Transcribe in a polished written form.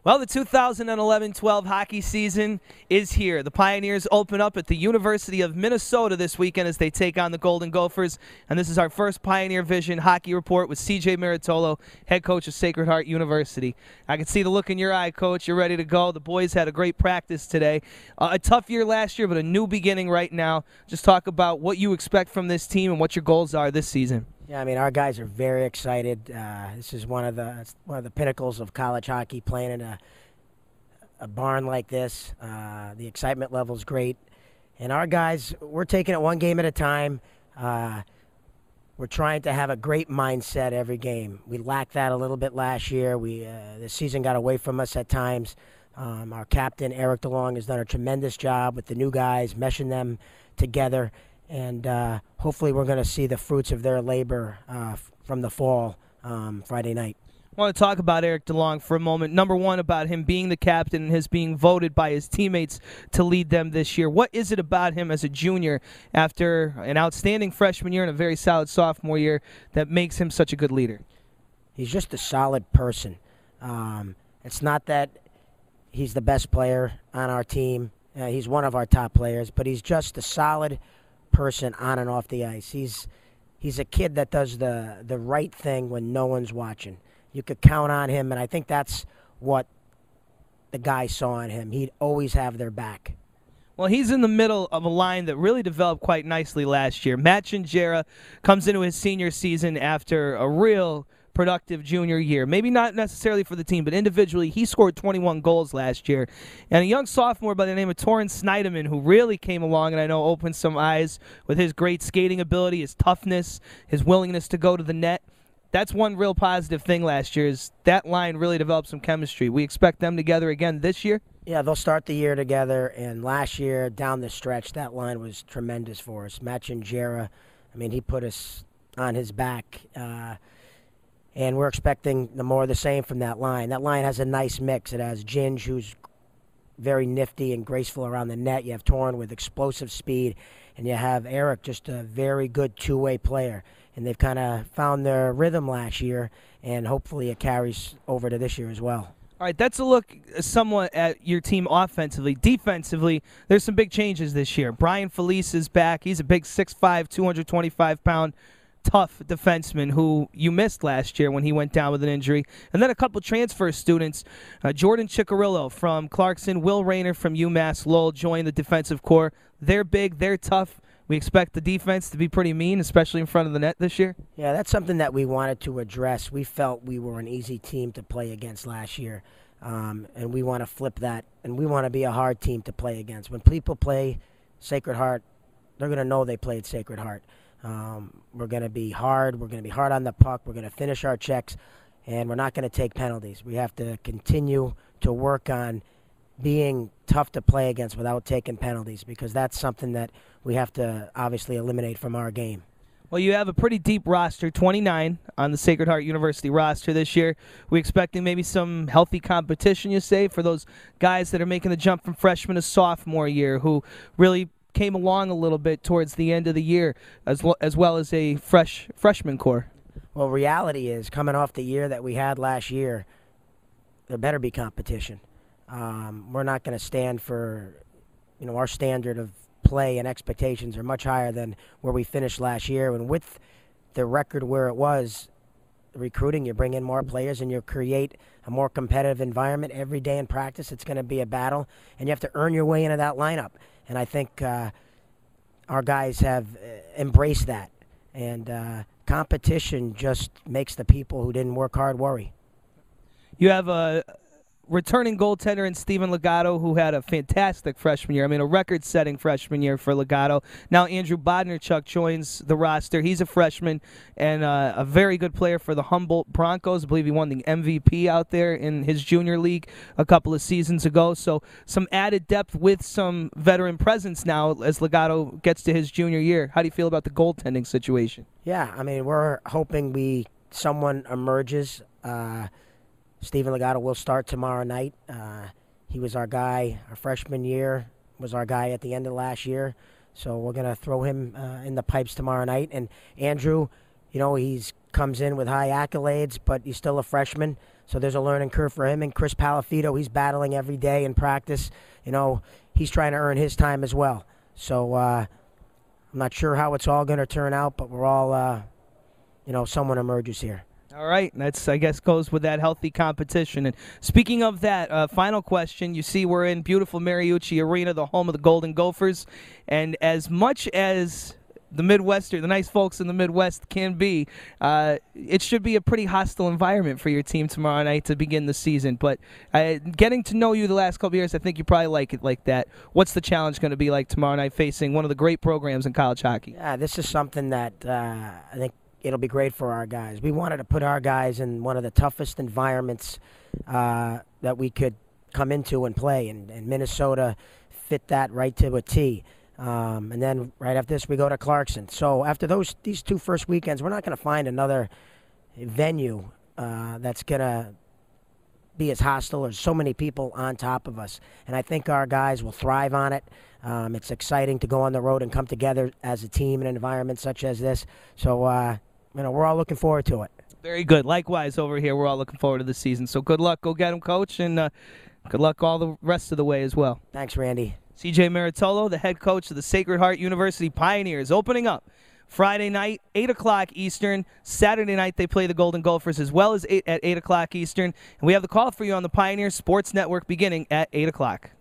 Well, the 2011-12 hockey season is here. The Pioneers open up at the University of Minnesota this weekend as they take on the Golden Gophers. And this is our first Pioneer Vision hockey report with C.J. Marottolo, head coach of Sacred Heart University. I can see the look in your eye, Coach. You're ready to go. The boys had a great practice today. A tough year last year, but a new beginning right now. Just talk about what you expect from this team and what your goals are this season. Yeah, I mean, our guys are very excited. This is one of the pinnacles of college hockey, playing in a barn like this. The excitement level is great, and our guys, we're taking it one game at a time. We're trying to have a great mindset every game. We lacked that a little bit last year. The season got away from us at times. Our captain, Eric DeLong, has done a tremendous job with the new guys, meshing them together. And hopefully we're going to see the fruits of their labor from the fall Friday night. I want to talk about Eric DeLong for a moment. Number one, about him being the captain and his being voted by his teammates to lead them this year. What is it about him as a junior after an outstanding freshman year and a very solid sophomore year that makes him such a good leader? He's just a solid person. It's not that he's the best player on our team. He's one of our top players, but he's just a solid person on and off the ice. He's a kid that does the right thing when no one's watching. You could count on him, and I think that's what the guys saw in him. He'd always have their back. Well, he's in the middle of a line that really developed quite nicely last year. Matt Chinjera comes into his senior season after a real productive junior year. Maybe not necessarily for the team, but individually, he scored 21 goals last year. And a young sophomore by the name of Torrance Snyderman, who really came along and I know opened some eyes with his great skating ability, his toughness, his willingness to go to the net. That's one real positive thing last year, is that line really developed some chemistry. We expect them together again this year? Yeah, they'll start the year together, and last year, down the stretch, that line was tremendous for us. Matt Chinjera, I mean, he put us on his back, and we're expecting more of the same from that line. That line has a nice mix. It has Ginge, who's very nifty and graceful around the net. You have Torn with explosive speed, and you have Eric, just a very good two-way player. And they've kind of found their rhythm last year, and hopefully it carries over to this year as well. All right, that's a look somewhat at your team offensively. Defensively, there's some big changes this year. Brian Felice is back. He's a big 6'5", 225-pound tough defenseman who you missed last year when he went down with an injury. And then a couple transfer students, Jordan Ciccarillo from Clarkson, Will Rayner from UMass Lowell joined the defensive corps. They're big, they're tough. We expect the defense to be pretty mean, especially in front of the net this year. Yeah, that's something that we wanted to address. We felt we were an easy team to play against last year, and we want to flip that, and we want to be a hard team to play against. When people play Sacred Heart, they're going to know they played Sacred Heart. We're going to be hard. We're going to be hard on the puck. We're going to finish our checks, and we're not going to take penalties. We have to continue to work on being tough to play against without taking penalties, because that's something that we have to obviously eliminate from our game. Well, you have a pretty deep roster, 29 on the Sacred Heart University roster this year. We expecting maybe some healthy competition, you say, for those guys that are making the jump from freshman to sophomore year, who really came along a little bit towards the end of the year, as well as a freshman core. Well, reality is, coming off the year that we had last year, there better be competition. We're not going to stand for, our standard of play and expectations are much higher than where we finished last year. And with the record where it was, recruiting, you bring in more players and you create a more competitive environment every day in practice. It's going to be a battle, and you have to earn your way into that lineup. And I think our guys have embraced that. And competition just makes the people who didn't work hard worry. You have a returning goaltender in Steven Legato, who had a fantastic freshman year. I mean, a record-setting freshman year for Legato. Now Andrew Bodnarchuk joins the roster. He's a freshman and a very good player for the Humboldt Broncos. I believe he won the MVP out there in his junior league a couple of seasons ago. So some added depth with some veteran presence now as Legato gets to his junior year. How do you feel about the goaltending situation? Yeah, I mean, we're hoping someone emerges. Steven Legato will start tomorrow night. He was our guy our freshman year, was our guy at the end of last year. So we're going to throw him in the pipes tomorrow night. And Andrew, he's comes in with high accolades, but he's still a freshman. So there's a learning curve for him. And Chris Palafito, he's battling every day in practice. He's trying to earn his time as well. So I'm not sure how it's all going to turn out, but we're all, someone emerges here. All right, that's, I guess, goes with that healthy competition. And speaking of that, final question. You see we're in beautiful Mariucci Arena, the home of the Golden Gophers. And as much as the nice folks in the Midwest can be, it should be a pretty hostile environment for your team tomorrow night to begin the season. But getting to know you the last couple of years, I think you probably like it like that. What's the challenge going to be like tomorrow night facing one of the great programs in college hockey? Yeah, this is something that I think it'll be great for our guys. We wanted to put our guys in one of the toughest environments that we could come into and play, and Minnesota fit that right to a T. And then right after this, we go to Clarkson. So after these two first weekends, we're not going to find another venue that's going to be as hostile or so many people on top of us. And I think our guys will thrive on it. It's exciting to go on the road and come together as a team in an environment such as this. So, we're all looking forward to it. Very good. Likewise, over here, we're all looking forward to the season. So good luck. Go get him, Coach, and good luck all the rest of the way as well. Thanks, Randy. C.J. Marottolo, the head coach of the Sacred Heart University Pioneers, opening up Friday night, 8 o'clock Eastern. Saturday night, they play the Golden Gophers as well as at 8 o'clock Eastern. And we have the call for you on the Pioneer Sports Network beginning at 8 o'clock.